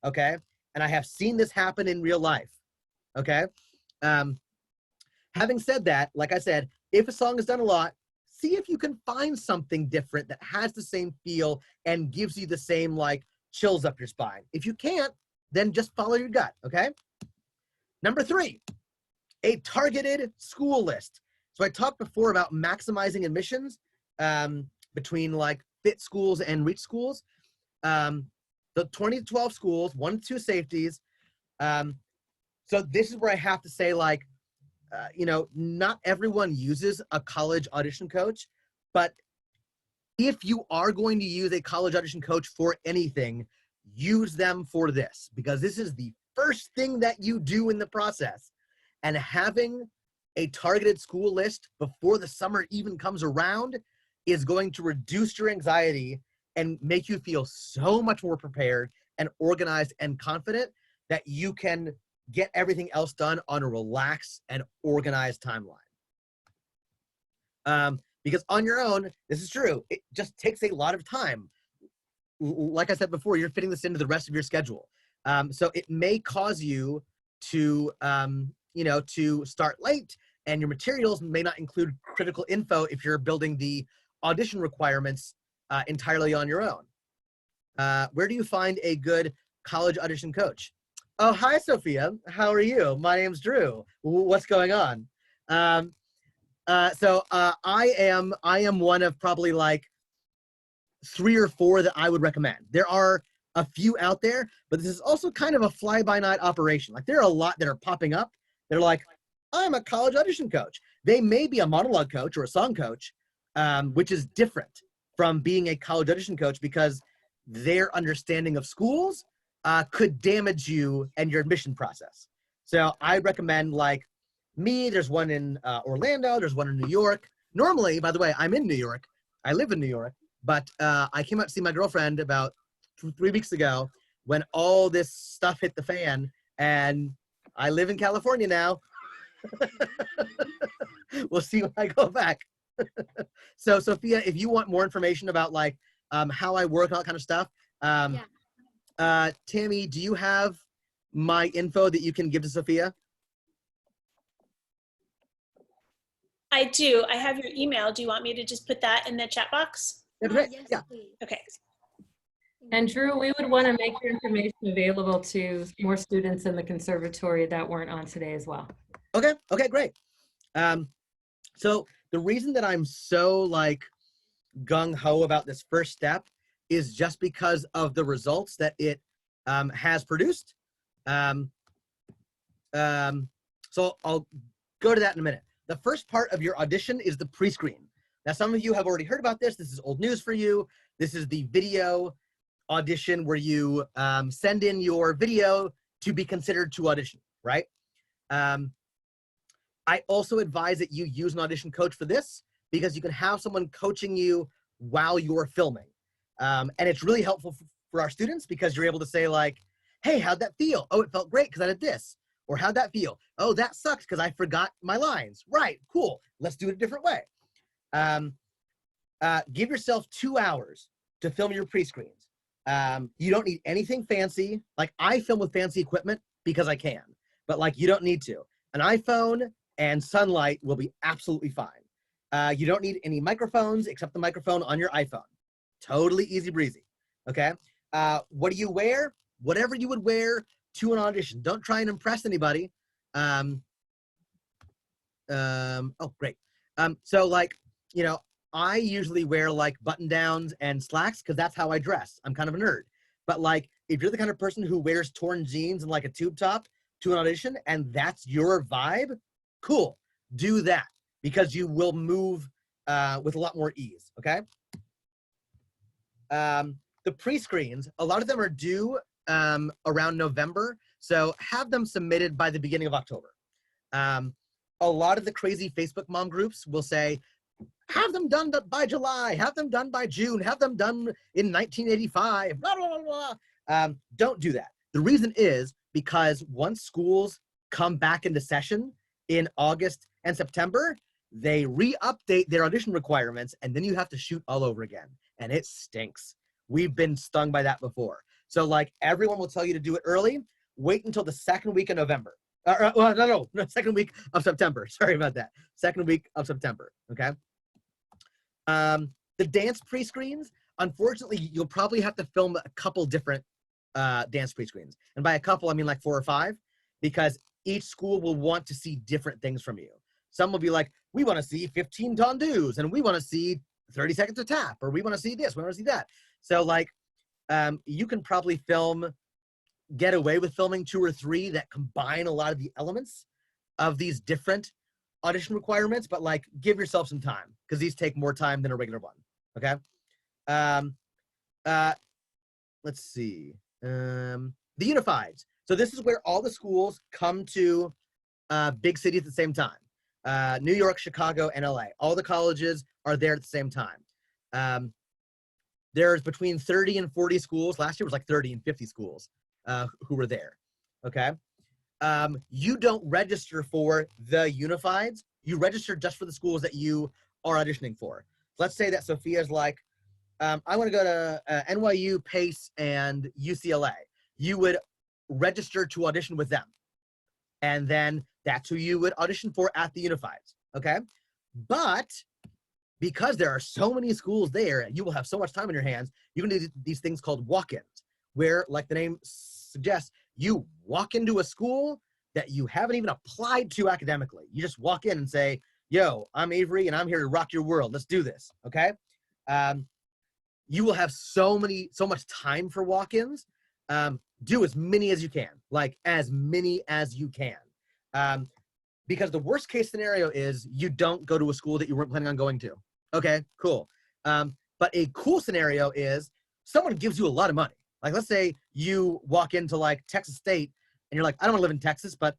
Okay. And I have seen this happen in real life. Okay. Having said that, like I said, if a song is done a lot, see if you can find something different that has the same feel and gives you the same like chills up your spine. If you can't, then just follow your gut, okay? Number 3, a targeted school list. So I talked before about maximizing admissions between like fit schools and reach schools. The 20 to 12 schools, 1 to 2 safeties. So this is where I have to say, like, you know, not everyone uses a college audition coach, but if you are going to use a college audition coach for anything, use them for this, because this is the first thing that you do in the process. And having a targeted school list before the summer even comes around is going to reduce your anxiety and make you feel so much more prepared and organized and confident that you can get everything else done on a relaxed and organized timeline. Because on your own, this is true, it just takes a lot of time. Like I said before, you're fitting this into the rest of your schedule. So it may cause you to, you know, to start late, and your materials may not include critical info if you're building the audition requirements entirely on your own. Where do you find a good college audition coach? Oh, hi, Sophia. How are you? My name's Drew. What's going on? I am one of probably like 3 or 4 that I would recommend. There are a few out there, but this is also kind of a fly-by-night operation. Like, there are a lot that are popping up. They're like, I'm a college audition coach. They may be a monologue coach or a song coach, which is different from being a college audition coach, because their understanding of schools could damage you and your admission process. So I recommend, like me, there's one in Orlando, there's one in New York. Normally, by the way, I'm in New York. I live in New York, but I came out to see my girlfriend about 3 weeks ago when all this stuff hit the fan, and I live in California now. We'll see when I go back. So Sophia, if you want more information about like how I work, all that kind of stuff, Tammy, do you have my info that you can give to Sophia? I do. I have your email. Do you want me to just put that in the chat box? Great. Yes, Yeah. please. Okay. And Drew, we would want to make your information available to more students in the conservatory that weren't on today as well. Okay, great. So the reason that I'm so like gung-ho about this first step is just because of the results that it has produced. So I'll go to that in a minute. The first part of your audition is the pre-screen. Now, some of you have already heard about this. This is old news for you. This is the video audition where you send in your video to be considered to audition, right? I also advise that you use an audition coach for this, because you can have someone coaching you while you're filming. And it's really helpful for our students, because you're able to say like, hey, how'd that feel? Oh, it felt great because I did this. Or how'd that feel? Oh, that sucks because I forgot my lines. Right, cool. Let's do it a different way. Give yourself 2 hours to film your pre-screens. You don't need anything fancy. Like, I film with fancy equipment because I can, but like, you don't need to. An iPhone and sunlight will be absolutely fine. You don't need any microphones except the microphone on your iPhone. Totally easy breezy, okay? What do you wear? Whatever you would wear to an audition. Don't try and impress anybody. Oh, great. So like, you know, I usually wear like button downs and slacks because that's how I dress. I'm kind of a nerd. But like, if you're the kind of person who wears torn jeans and like a tube top to an audition and that's your vibe, cool, do that, because you will move with a lot more ease, okay? The pre-screens, a lot of them are due around November, so have them submitted by the beginning of October. A lot of the crazy Facebook mom groups will say, have them done by July, have them done by June, have them done in 1985, blah, blah, blah, blah. Don't do that. The reason is because once schools come back into session in August and September, they re-update their audition requirements, and then you have to shoot all over again, and it stinks. We've been stung by that before. So like, everyone will tell you to do it early. Wait until the second week of November. No, second week of September. Sorry about that. Second week of September, okay? The dance pre-screens, unfortunately, you'll probably have to film a couple different dance pre-screens. And by a couple, I mean like 4 or 5, because each school will want to see different things from you. Some will be like, we want to see 15 tondus, and we want to see 30 seconds of tap, or we want to see this, we want to see that. So like, you can probably get away with filming 2 or 3 that combine a lot of the elements of these different audition requirements, but like, give yourself some time, because these take more time than a regular one, okay? Let's see, the Unifieds. So this is where all the schools come to big cities at the same time. New York, Chicago, and LA. All the colleges are there at the same time. There's between 30 and 40 schools. Last year was like 30 and 50 schools who were there, okay? You don't register for the Unifieds. You register just for the schools that you are auditioning for. Let's say that Sophia's like, I want to go to NYU, Pace, and UCLA. You would register to audition with them. And then that's who you would audition for at the Unifieds, okay? But because there are so many schools there, you will have so much time in your hands, you can do these things called walk-ins, where, like the name suggests, you walk into a school that you haven't even applied to academically. You just walk in and say, yo, I'm Avery and I'm here to rock your world. Let's do this, okay? You will have so much time for walk-ins. Do as many as you can, like as many as you can. Because the worst case scenario is you don't go to a school that you weren't planning on going to. Okay, cool. But a cool scenario is someone gives you a lot of money. Like, let's say you walk into like Texas State and you're like, I don't want to live in Texas, but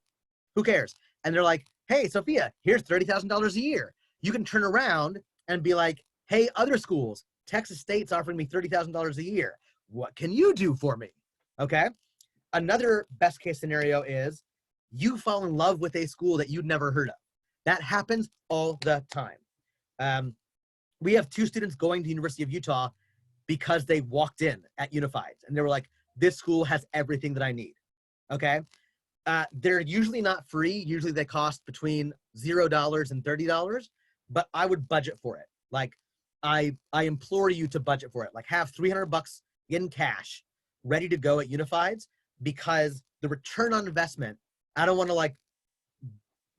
who cares? And they're like, hey, Sophia, here's $30,000 a year. You can turn around and be like, hey, other schools, Texas State's offering me $30,000 a year. What can you do for me? Okay. Another best case scenario is you fall in love with a school that you'd never heard of. That happens all the time. We have 2 students going to University of Utah because they walked in at Unifieds and they were like, this school has everything that I need. Okay. They're usually not free. Usually they cost between $0 and $30, but I would budget for it. Like, I implore you to budget for it. Like, have $300 in cash ready to go at Unifieds, because the return on investment, I don't want to like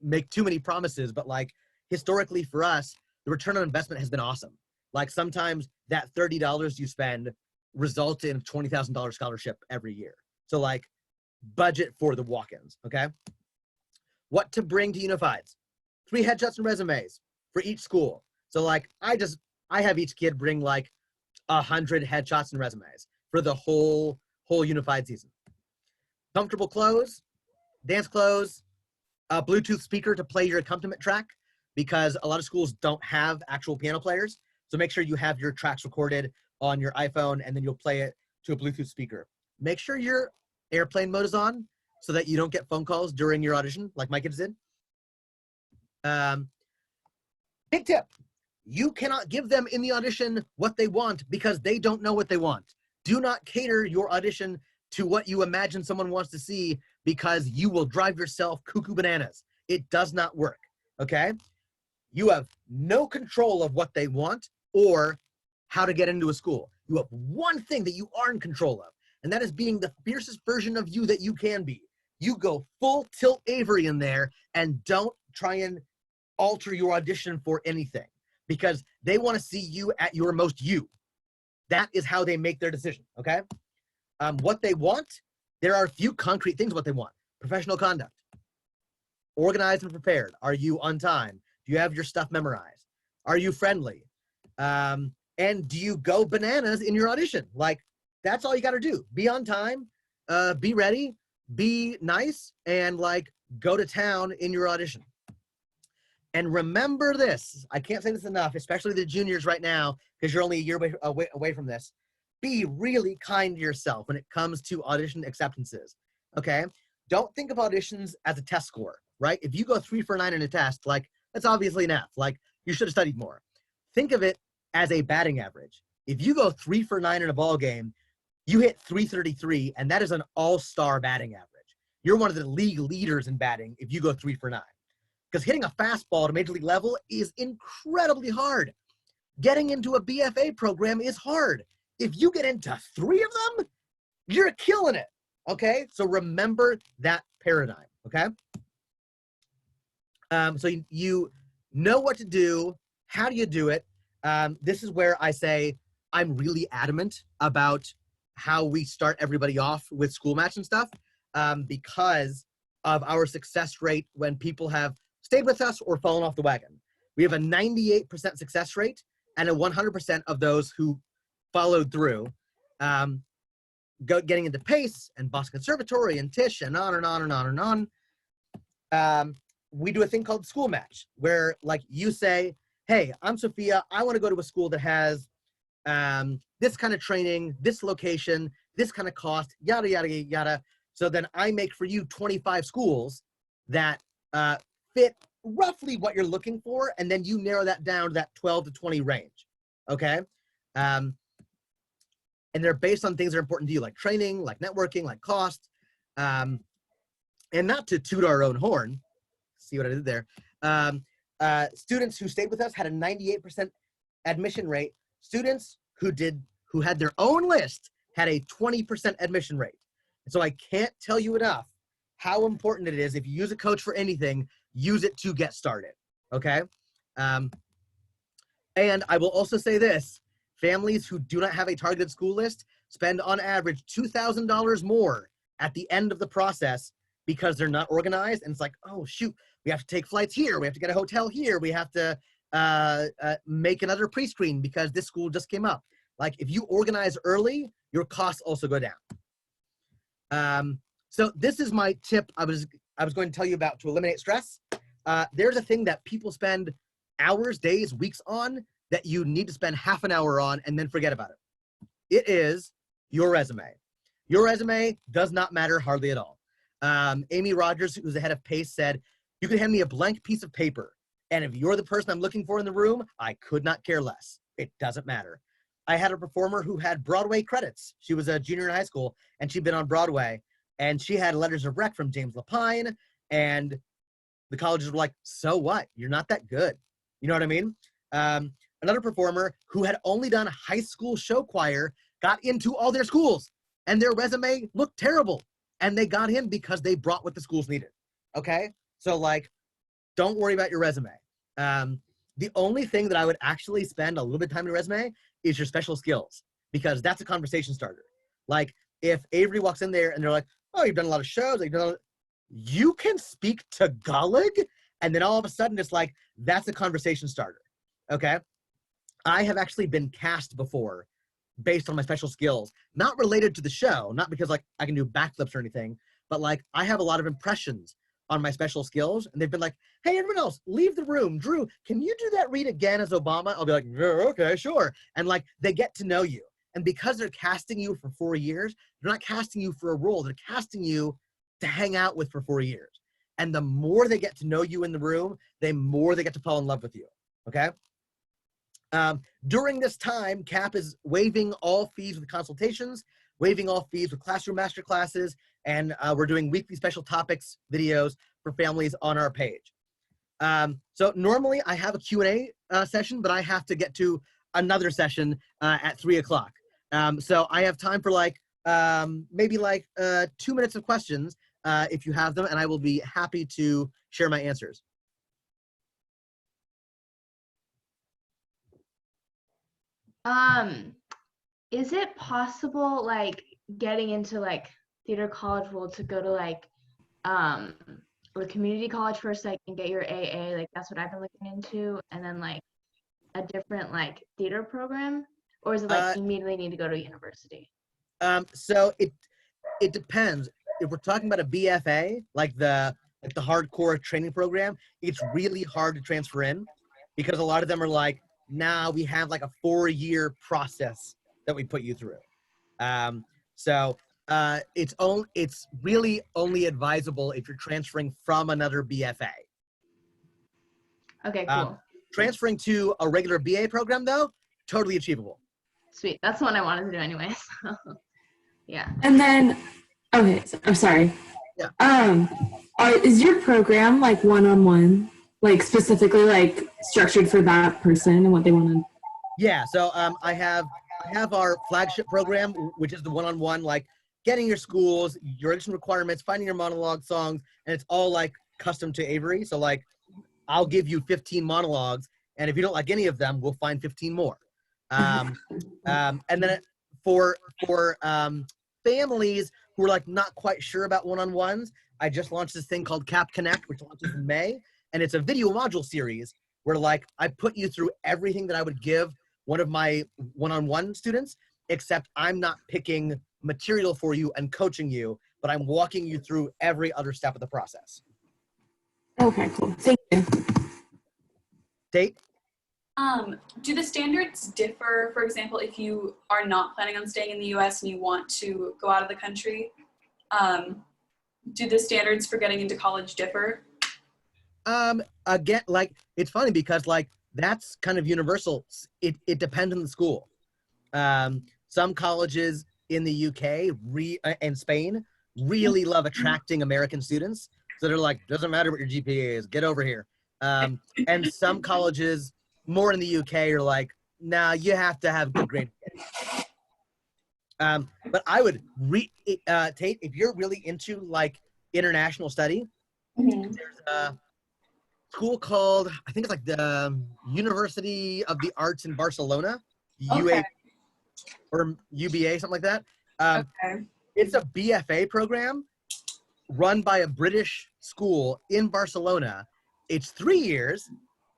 make too many promises, but like historically for us, the return on investment has been awesome. Like, sometimes that $30 you spend results in a $20,000 scholarship every year. So like, budget for the walk-ins, okay? What to bring to Unifieds? 3 headshots and resumes for each school. So like, I have each kid bring like 100 headshots and resumes for the whole Unified season. Comfortable clothes, dance clothes, a Bluetooth speaker to play your accompaniment track, because a lot of schools don't have actual piano players. So make sure you have your tracks recorded on your iPhone, and then you'll play it to a Bluetooth speaker. Make sure your airplane mode is on so that you don't get phone calls during your audition like my kids did. Big tip. You cannot give them in the audition what they want because they don't know what they want. Do not cater your audition to what you imagine someone wants to see, because you will drive yourself cuckoo bananas. It does not work, okay? You have no control of what they want or how to get into a school. You have one thing that you are in control of, and that is being the fiercest version of you that you can be. You go full tilt Avery in there and don't try and alter your audition for anything, because they want to see you at your most you. That is how they make their decision, okay? What they want, there are a few concrete things what they want. Professional conduct. Organized and prepared. Are you on time? Do you have your stuff memorized? Are you friendly? And do you go bananas in your audition? Like, that's all you got to do. Be on time, be ready, be nice, and like, go to town in your audition. And remember this, I can't say this enough, especially the juniors right now, because you're only a year away from this. Be really kind to yourself when it comes to audition acceptances, okay? Don't think of auditions as a test score, right? If you go 3 for 9 in a test, like, that's obviously an F. Like, you should have studied more. Think of it as a batting average. If you go 3 for 9 in a ball game, you hit 333, and that is an all-star batting average. You're one of the league leaders in batting if you go 3 for 9. Because hitting a fastball at a major league level is incredibly hard. getting into a BFA program is hard. If you get into 3 of them, you're killing it, okay? So remember that paradigm, okay? So you know what to do. How do you do it? This is where I say I'm really adamant about how we start everybody off with SCHOOLMATCH and stuff, because of our success rate when people have stayed with us or fallen off the wagon. We have a 98% success rate, and a 100% of those who followed through, getting into PACE and Boston Conservatory and Tisch and on and on and on and on. We do a thing called SCHOOLMATCH, where like you say, hey, I'm Sophia, I want to go to a school that has this kind of training, this location, this kind of cost, yada, yada, yada. So then I make for you 25 schools that fit roughly what you're looking for, and then you narrow that down to that 12 to 20 range, okay? And they're based on things that are important to you, like training, like networking, like cost. And not to toot our own horn, see what I did there. Students who stayed with us had a 98% admission rate. Students who had their own list had a 20% admission rate. And so I can't tell you enough how important it is. If you use a coach for anything, use it to get started, okay? And I will also say this, families who do not have a targeted school list spend on average $2,000 more at the end of the process because they're not organized. And it's like, oh shoot, we have to take flights here, we have to get a hotel here, we have to make another pre-screen because this school just came up. Like if you organize early, your costs also go down. So this is my tip I was going to tell you about to eliminate stress. There's a thing that people spend hours, days, weeks on that you need to spend half an hour on and then forget about it. It is your resume. Your resume does not matter hardly at all. Amy Rogers, who's the head of PACE, said, you can hand me a blank piece of paper, and if you're the person I'm looking for in the room, I could not care less. It doesn't matter. I had a performer who had Broadway credits. She was a junior in high school, and she'd been on Broadway, and she had letters of rec from James Lapine, and the colleges were like, so what? You're not that good. You know what I mean? Another performer who had only done high school show choir got into all their schools, and their resume looked terrible, and they got in because they brought what the schools needed, okay? So like, don't worry about your resume. The only thing that I would actually spend a little bit of time in your resume is your special skills, because that's a conversation starter. Like if Avery walks in there and they're like, oh, you've done a lot of shows, you can speak Tagalog, and then all of a sudden it's like, that's a conversation starter, okay? I have actually been cast before based on my special skills, not related to the show, not because like I can do backflips or anything, but like I have a lot of impressions on my special skills, and they've been like, hey, everyone else, leave the room. Drew, can you do that read again as Obama? I'll be like, yeah, okay, sure. And like, they get to know you. And because they're casting you for 4 years, they're not casting you for a role, they're casting you to hang out with for 4 years. And the more they get to know you in the room, the more they get to fall in love with you, okay? During this time, CAP is waiving all fees with consultations, waiving all fees with classroom master classes, and we're doing weekly special topics videos for families on our page. So normally I have a Q&A session, but I have to get to another session at 3 o'clock. So I have time for like, maybe like 2 minutes of questions if you have them, and I will be happy to share my answers. Is it possible, like, getting into like theater college world to go to like a community college first, like, and get your AA? Like, that's what I've been looking into, and then like a different like theater program, or is it like you immediately need to go to university? So it depends. If we're talking about a BFA, like the hardcore training program, it's really hard to transfer in because a lot of them are like, nah, we have like a 4-year process that we put you through. So it's really only advisable if you're transferring from another BFA. Okay, cool. Transferring to a regular BA program though, totally achievable. Sweet. That's the one I wanted to do anyway. So yeah. And then, okay, so, I'm sorry. Yeah. Is your program like one-on-one, like specifically like structured for that person and what they want to Yeah, so I have our flagship program, which is the one-on-one, like getting your schools, your audition requirements, finding your monologue songs, and it's all like custom to Avery. So like, I'll give you 15 monologues, and if you don't like any of them, we'll find 15 more. And then for families who are like not quite sure about one-on-ones, I just launched this thing called Cap Connect, which launches in May, and it's a video module series where like I put you through everything that I would give one of my one-on-one students, except I'm not picking material for you and coaching you, but I'm walking you through every other step of the process. Okay, cool. Thank you. Tate? Do the standards differ, for example, if you are not planning on staying in the US and you want to go out of the country? Do the standards for getting into college differ? Again, like, it's funny because like, that's kind of universal. It depends on the school. Some colleges in the UK and Spain really love attracting American students. So they're like, doesn't matter what your GPA is, get over here. And some colleges, more in the UK, are like, nah, you have to have good grades. But I would, Tate, if you're really into like international study, there's a school called, I think it's like the University of the Arts in Barcelona, UA or UBA, something like that. It's a BFA program run by a British school in Barcelona. It's 3 years,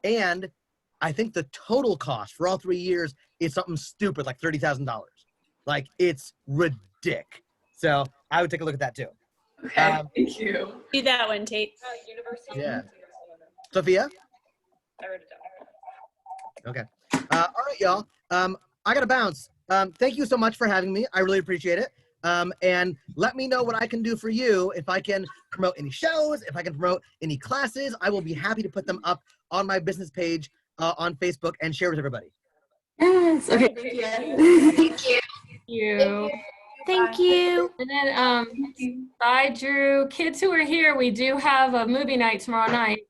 and I think the total cost for all 3 years is something stupid like $30,000. Like, it's ridiculous. So I would take a look at that too. Okay, thank you. Do that one, Tate. University. Yeah. Sophia? I wrote it down. Okay. All right, y'all. I gotta bounce. Thank you so much for having me. I really appreciate it. And let me know what I can do for you. If I can promote any shows, if I can promote any classes, I will be happy to put them up on my business page on Facebook and share with everybody. Yes. Okay. Thank you. You. Thank you. And then, bye, Drew. Kids who are here, we do have a movie night tomorrow night.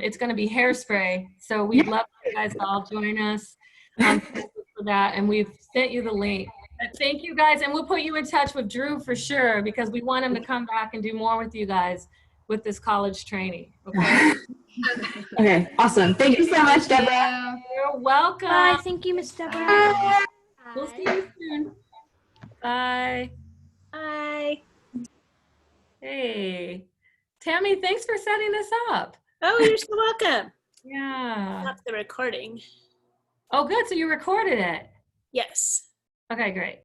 It's going to be Hairspray, so we'd love you guys to all join us for that. And we've sent you the link. But thank you guys, and we'll put you in touch with Drew for sure because we want him to come back and do more with you guys with this college training. Okay. Okay. Awesome. Thank you so much, Deborah. You're welcome. Bye. Thank you, Miss Deborah. We'll see you soon. Bye. Bye. Hey, Tammy, thanks for setting this up. Oh, you're so welcome. Yeah. Stop the recording. Oh, good. So you recorded it. Yes. Okay, great.